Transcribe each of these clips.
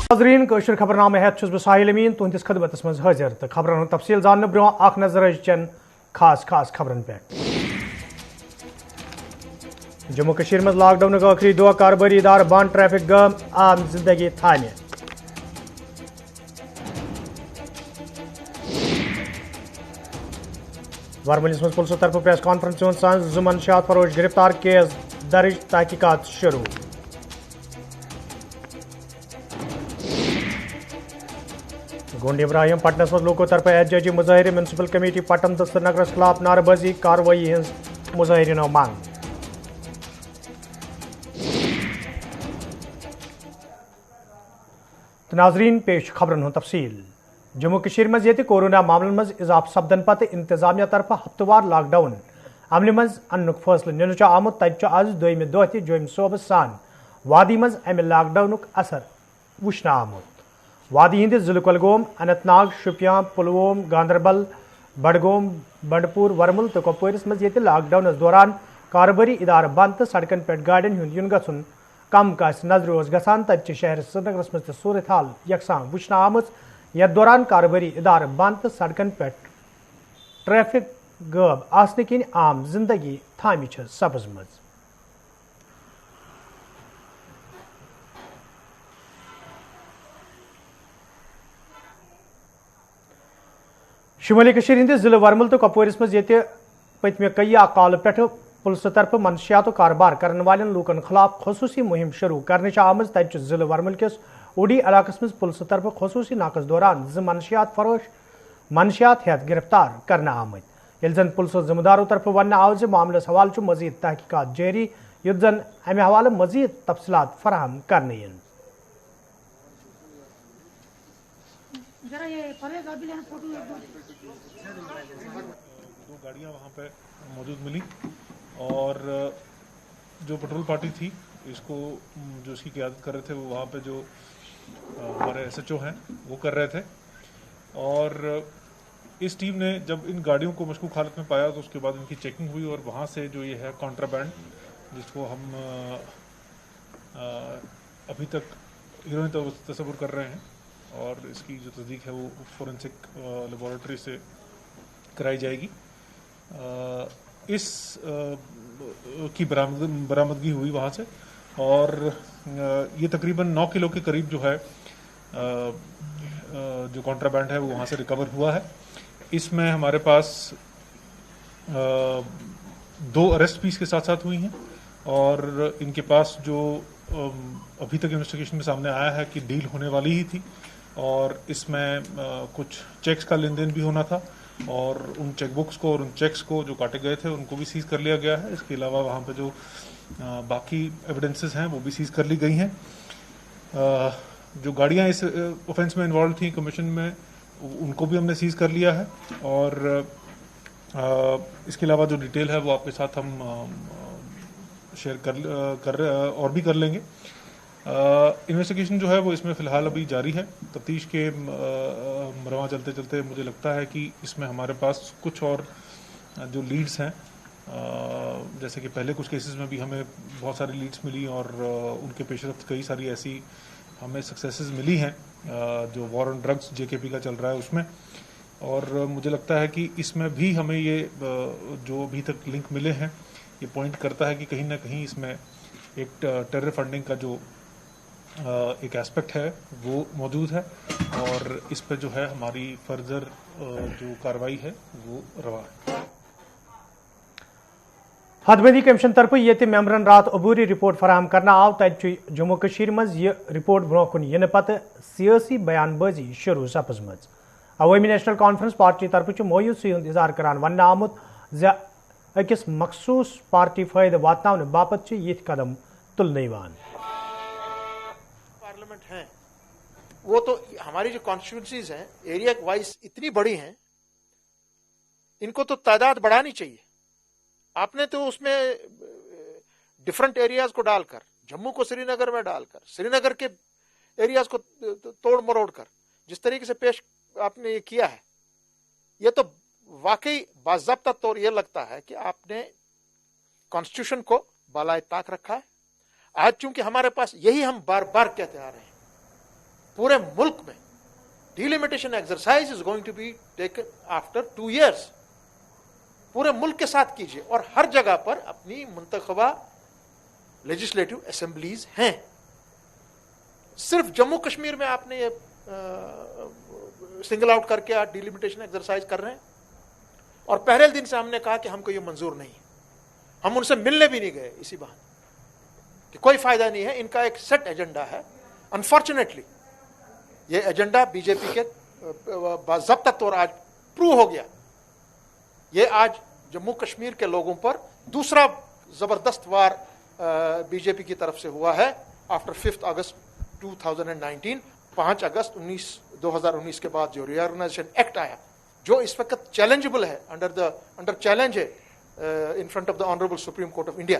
नाज़रीन कशर खबरनामे हेत छुस बह साहिल अमीन तुहंदिस खदमतस मज हाजिर तो खबरन तफसील जानने ब्रोह अख नजर चन खास खबरन पे। जम्मू कश्मीर मज लॉकडाउन आखिरी दह कारोबारी इदार बंद ट्रैफिक गम आम जिंदगी थामे। वरमलिस मज पुलिस तरफ प्रेस कॉन्फ्रेंस जु मंशियात फरोश गिरफ्तार केस दर्ज तहकीकात शुरू। गोंड इब्राहिम पटनस मज लोको तरफ एहतजाजी मुजाहिरे म्यूनसिपल कमेटी पटन तो श्रीनगर खिलाफ नारेबाजी कार्रवाई हज मुजाहिरीनो मांग। तो नाजरीन पेश खबरन हूं तफसील। जम्मू कश्मीर मज ये कोरोना मामलन मज इजाफ सपदन पत इंतजामिया तरफ हफ्तवार लॉकडाउन अमल मज अन्न फैसले निन आमुत तब आज दोम दह जोम सोब सान वादी मज अमि लॉकडाउन असर वुचन आमुत। वादी हंदिस जिले कुलगोम अनंतनाग शुपियां पुलवोम गांदरबल बडगोम बंडपुर वरमुल तो कपवारिस मज ये लॉकडाउन दौरान कारोबारी इदार बंद तो सड़कन पे गाड़ियों हुंद युन गछुन कम कास नजर गसान तब शहर श्रीनगर मज सूरत हाल यकसा वुचन आम। यथ दौरान कारोबारी इदार बंद तो सड़कन पे ट्रैफिक गब आसने किन आम जिंदगी थामी सब्ज मज। शुमाली कश्मीर हंदिस जिले वरमुल तो कपवारिस मज ये पतमे कई काल पे पुलिस तरफ मनशियात कारोबार करने वाले लूकन खिलाफ खसूसी मुहिम शुरू करने आम तब जिले वरमुल किस ओडी इलाकस मज पुलिस तरफ खसूसी नाकस दौरान मनशियात फरोश मनशियात हेत गिरफ्तार करने आमद। ये जन पुलिस जिम्मेदारों तरफ वन आव मामलस हवाल मजीद तहकीकात जारी युत जन अमे हवाले मजीद तफसीलात फराहम करने। दो गाड़ियां वहाँ पे मौजूद मिली और जो पेट्रोल पार्टी थी इसको जो इसकी क़यादत कर रहे थे वो वहाँ पे जो हमारे SHO हैं वो कर रहे थे। और इस टीम ने जब इन गाड़ियों को मशकूक हालत में पाया तो उसके बाद इनकी चेकिंग हुई और वहाँ से जो ये है कॉन्ट्राबैंड जिसको हम अभी तक हीरोइन तस्वुर कर रहे हैं और इसकी जो तस्दीक है वो फोरेंसिक लेबॉरेटरी से कराई जाएगी। इस की बरामदगी हुई वहाँ से और ये तकरीबन 9 किलो के करीब जो है जो कॉन्ट्राबैंड है वो वहाँ से रिकवर हुआ है। इसमें हमारे पास 2 अरेस्ट भी इसके साथ साथ हुई हैं और इनके पास जो अभी तक इन्वेस्टिगेशन में सामने आया है कि डील होने वाली ही थी और इसमें कुछ चेक्स का लेन देन भी होना था और उन चेकबुक्स को और उन चेक्स को जो काटे गए थे उनको भी सीज कर लिया गया है। इसके अलावा वहाँ पे जो बाकी एविडेंसेस हैं वो भी सीज कर ली गई हैं। जो गाड़ियाँ इस ऑफेंस में इन्वॉल्व थी कमीशन में उनको भी हमने सीज कर लिया है और इसके अलावा जो डिटेल है वो आपके साथ हम शेयर और भी कर लेंगे। इन्वेस्टिगेशन जो है वो इसमें फ़िलहाल अभी जारी है। तफ्तीश के रवां चलते चलते मुझे लगता है कि इसमें हमारे पास कुछ और जो लीड्स हैं जैसे कि पहले कुछ केसेस में भी हमें बहुत सारी लीड्स मिली और उनके पेशरफ्त कई सारी ऐसी हमें सक्सेसेस मिली हैं जो वॉर ऑन ड्रग्स JKP का चल रहा है उसमें। और मुझे लगता है कि इसमें भी हमें ये जो अभी तक लिंक मिले हैं ये पॉइंट करता है कि कहीं ना कहीं इसमें एक टेरर फंडिंग का जो एक एस्पेक्ट है वो मौजूद है और इस पर जो है हमारी फर्दर जो कार्रवाई है वो रवा है। हदबंदी कमीशन तरफ ये मेंबरन रात अबूरी रिपोर्ट फराहम करना आव तब जम्मू कश्मीर मज ये रिपोर्ट ब्रो कुन इन पत सियासी बयानबाजी शुरू सपजमज। अवामी नेशनल कॉन्फ्रेंस पार्टी तरफ मायूसी हुंद इजहार करान वन आमुत अकिस मखसूस पार्टी फायदे वातनावने बापत ये कदम तुलने पार्लियामेंट है वो तो हमारी जो कॉन्स्टिट्यूंसीज हैं एरिया वाइज इतनी बड़ी हैं इनको तो तादाद बढ़ानी चाहिए। आपने तो उसमें डिफरेंट एरियाज को डालकर जम्मू को श्रीनगर में डालकर श्रीनगर के एरियाज को तोड़ मरोड़ कर जिस तरीके से पेश आपने ये किया है ये तो वाकई बाज़ाब्ता तौर ये लगता है कि आपने कॉन्स्टिट्यूशन को बालाए ताक रखा है। आज चूंकि हमारे पास यही हम बार बार कहते आ रहे हैं पूरे मुल्क में delimitation exercise is going to be taken after 2 years। पूरे मुल्क के साथ कीजिए और हर जगह पर अपनी मुंतखबा लेजिस्लेटिव असेंबलीज हैं। सिर्फ जम्मू कश्मीर में आपने ये सिंगल आउट करके आप डिलिमिटेशन एक्सरसाइज कर रहे हैं और पहले दिन से हमने कहा कि हमको ये मंजूर नहीं है। हम उनसे मिलने भी नहीं गए इसी बात कि कोई फायदा नहीं है, इनका एक सेट एजेंडा है। अनफॉर्चुनेटली ये एजेंडा बीजेपी के बाज़ाब्ता तौर आज प्रूव हो गया। ये आज जम्मू कश्मीर के लोगों पर दूसरा जबरदस्त वार बीजेपी की तरफ से हुआ है आफ्टर 5 अगस्त 2019। 5 अगस्त 2019 के बाद जो रीऑर्गेनाइजेशन एक्ट आया, जो इस वक्त चैलेंजेबल है, अंडर चैलेंज है in front of the honourable Supreme Court of India.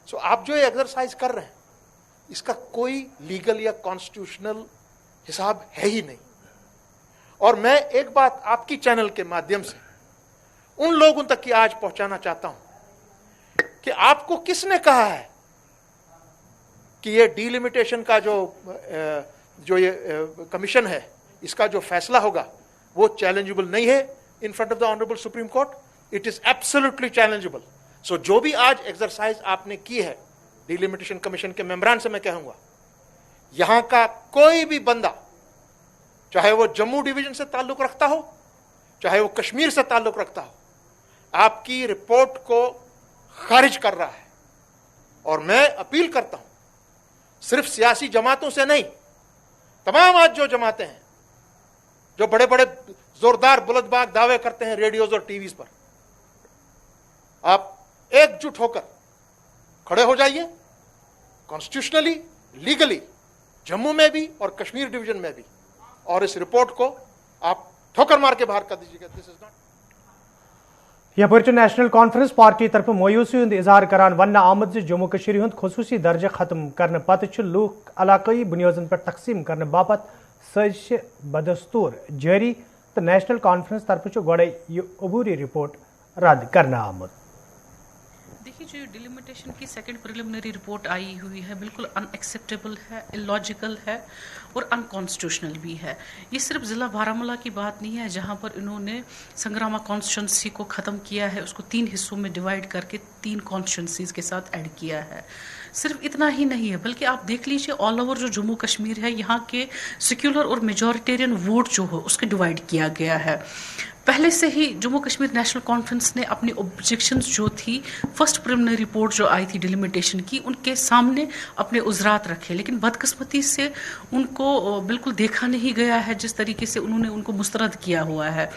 So आप जो ये एक्सरसाइज कर रहे हैं इसका कोई लीगल या कॉन्स्टिट्यूशनल हिसाब है ही नहीं। और मैं एक बात आपकी चैनल के माध्यम से उन लोगों तक की आज पहुंचाना चाहता हूं कि आपको किसने कहा है कि ये डिलिमिटेशन का जो ये कमीशन है, इसका जो फैसला होगा वो चैलेंजेबल नहीं है in front of the honourable Supreme Court. It is absolutely challengeable. So जो भी आज एक्सरसाइज आपने की है डिलिमिटेशन कमीशन के मेंबरान से मैं कहूंगा, यहां का कोई भी बंदा, चाहे वो जम्मू डिवीजन से ताल्लुक रखता हो, चाहे वो कश्मीर से ताल्लुक रखता हो, आपकी रिपोर्ट को खारिज कर रहा है। और मैं अपील करता हूं सिर्फ सियासी जमातों से नहीं, तमाम आज जो जमातें हैं जो बड़े बड़े जोरदार बुलंदबाग दावे करते हैं रेडियोज और टीवीज पर, आप एकजुट होकर खड़े हो जाइए कॉन्स्टिट्यूशनली, लीगली, जम्मू में भी और कश्मीर डिवीजन में भी, और इस रिपोर्ट को आप ठोकर मार के बाहर कर दीजिएगा। दिस इज नॉट यपर नेशनल कॉन्फ्रेंस पार्टी तरफ मायूसी हुंद इजहार करान वन आमद जम्मू कश्मीर हुंद खुसूसी दर्जा खत्म करने पत लूक इलाकई बुनियादन पर तकसीम करने बापत साजिश बदस्तूर जारी तो नेशनल कॉन्फ्रेंस तरफ गोड़े यह अबूरी रिपोर्ट रद्द करना आमद। देखिए, जो डिलिमिटेशन की सेकंड प्रिलिमिनरी रिपोर्ट आई हुई है बिल्कुल अनएक्सेप्टेबल है, इलॉजिकल है और अनकॉन्स्टिट्यूशनल भी है। ये सिर्फ ज़िला बारामूला की बात नहीं है जहां पर इन्होंने संग्रामा कॉन्स्टिट्यूंसी को ख़त्म किया है, उसको 3 हिस्सों में डिवाइड करके 3 कॉन्स्टिट्यूंसीज के साथ ऐड किया है। सिर्फ इतना ही नहीं है बल्कि आप देख लीजिए ऑल ओवर जो जम्मू कश्मीर है, यहाँ के सेक्युलर और मेजॉरिटेरियन वोट जो हो उसके डिवाइड किया गया है। पहले से ही जम्मू कश्मीर नेशनल कॉन्फ्रेंस ने अपनी ऑब्जेक्शंस जो थी फर्स्ट प्रिलिमिनरी रिपोर्ट जो आई थी डिलिमिटेशन की, उनके सामने अपने उजरात रखे, लेकिन बदकिस्मती से उनको बिल्कुल देखा नहीं गया है जिस तरीके से उन्होंने उनको मुस्तरद किया हुआ है।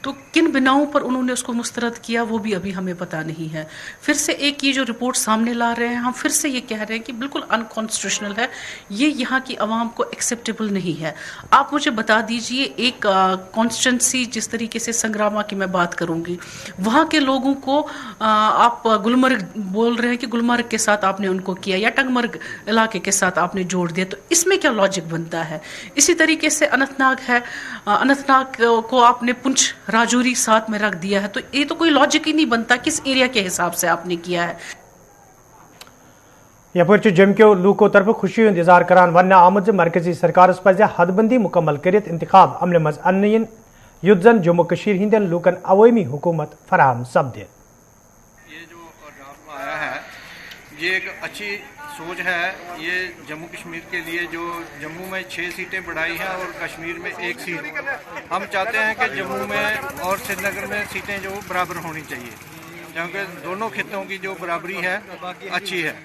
तो किन बिनाओं पर उन्होंने उसको मुस्तरद किया वो भी अभी हमें पता नहीं है। फिर से एक ये जो रिपोर्ट सामने ला रहे हैं, हम फिर से ये कह रहे हैं कि बिल्कुल अनकॉन्स्टिट्यूशनल है, ये यहाँ की आवाम को एक्सेप्टेबल नहीं है। आप मुझे बता दीजिए एक कॉन्स्टिट्यूंसी जिस तरीके से संग्रामा की मैं बात करूंगी, वहां के लोगों को आप गुलमर्ग बोल रहे हैं कि गुलमर्ग के साथ आपने उनको किया या टंगमर्ग इलाके के साथ आपने जोड़ दिया, तो इसमें क्या लॉजिक बनता है? इसी तरीके से अनंतनाग है, अनंतनाग को आपने पुंछ राजौरी साथ में रख दिया है, तो ये तो कोई लॉजिक ही नहीं बनता किस एरिया के हिसाब से आपने किया है। यपर जमक्यो लूको तरफ खुशी हुंद इजहार करान वन आमद मरकजी सरकार पज हदबंदी मुकम्मल करित इंतखाब अमल मज अन युद्ध जन जम्मू कश्मीर हिंदन लूकन अवामी हुकूमत फराहम सपदे। ये जो ड्राफ्ट आया है ये एक अच्छी सोच है। ये जम्मू कश्मीर के लिए जो जम्मू में 6 सीटें बढ़ाई हैं और कश्मीर में 1 सीट, हम चाहते हैं कि जम्मू में और श्रीनगर में सीटें जो बराबर होनी चाहिए, क्योंकि दोनों खित्तों की जो बराबरी है अच्छी है,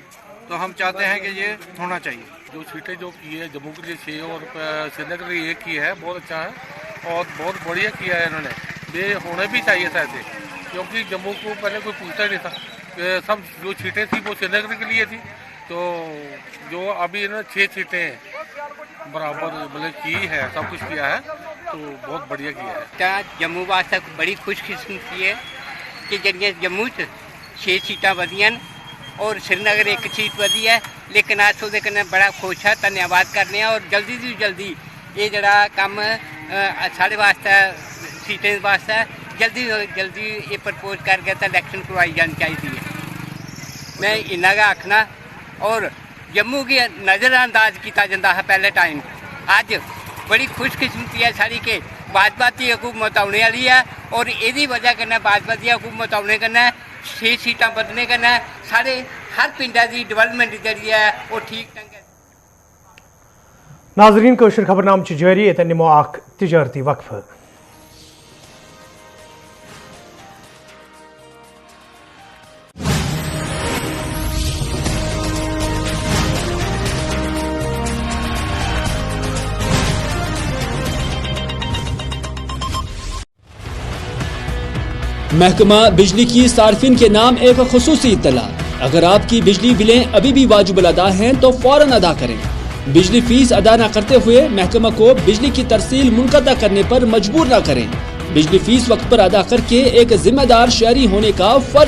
तो हम चाहते हैं कि ये होना चाहिए। जो सीटें जो की है जम्मू के लिए 6 और श्रीनगर के लिए 1 की है, बहुत अच्छा है और बहुत बढ़िया किया है इन्होंने। ये होने भी चाहिए था ऐसे, क्योंकि जम्मू को पहले कोई पूछता ही नहीं था, सब जो सीटें थी वो श्रीनगर के लिए थी, तो जो अभी इन्होंने 6 सीटें बराबर मतलब की है, सब कुछ किया है, तो बहुत बढ़िया किया है। क्या जम्मू वास्ते बड़ी खुशकिस्मती है कि जड़ियाँ जम्मू 6 सीटां वधियां और श्रीनगर 1 सीट वधी है, लेकिन अस उहदे कन्नै बड़ा खुश है, धन्यवाद करने और जल्दी तो जल्दी ये जड़ा कम साढ़े वास्ते सीटें वास्ते जल्दी जल्दी ये प्रपोज करके तो इलैक्शन करवाई जानी चाहिए है। मैं इन्ना गै आखना, और जम्मू की नज़रअंदाज किया जाता है पहले टाइम, ਅੱਜ बड़ी खुशकिस्मती है सारी के भाजपा की हुकूमत आने वाली है और यही वजह करना भाजपा की हुकूमत आने करना 6 सीटां बदलने करना सारे हर पिंडा की डिवेलपमेंट जी है वो ठीक ढंग नाजरीन कोशिश खबरनाम जारी ये निमो अख तिजारती वक्फ। महकमा बिजली की सार्फिन के नाम एक खुसूसी इत्तला, अगर आपकी बिजली बिलें अभी भी वाजिबुल अदा हैं तो फौरन अदा करें। बिजली फीस अदा न करते हुए महकमा को बिजली की तरसील मुनक़ता करने पर मजबूर न करें। बिजली फीस वक्त पर अदा करके एक जिम्मेदार शहरी होने का फर्ज